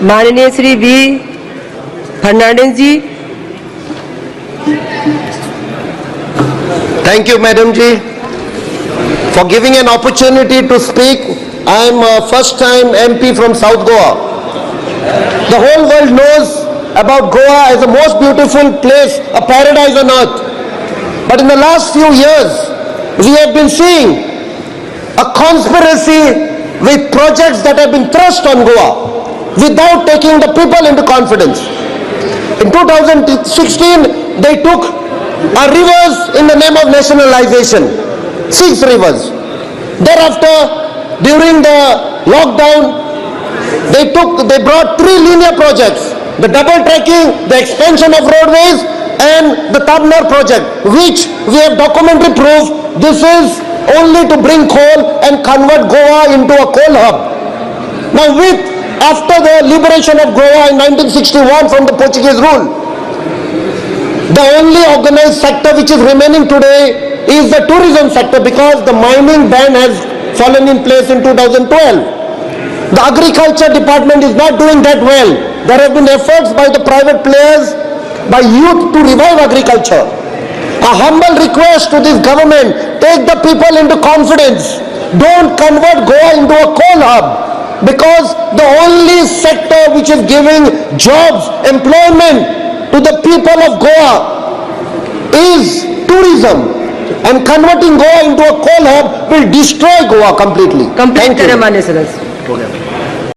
माननीय Shri V Fernandes ji. Thank you, Madam Ji, for giving an opportunity to speak. I am a first-time MP from South Goa. The whole world knows about Goa as the most beautiful place, a paradise on earth. But in the last few years, we have been seeing a conspiracy with projects that have been thrust on Goa without taking the people into confidence. In 2016, they took our rivers in the name of nationalization, 6 rivers. Thereafter, during the lockdown, they brought 3 linear projects: the double tracking, the expansion of roadways, and the Tabnar project, which we have documentary proof. This is only to bring coal and convert Goa into a coal hub. Now, after the liberation of Goa in 1961 from the Portuguese rule, the only organized sector which is remaining today is the tourism sector, because the mining ban has fallen in place in 2012. The agriculture department is not doing that well. There have been efforts by the private players, by youth, to revive agriculture. A humble request to this government: take the people into confidence. Don't convert Goa into a coal hub, because the only sector which is giving jobs, employment to the people of Goa is tourism, and converting Goa into a coal hub will destroy Goa completely. Complete करें माननीय सदस्य।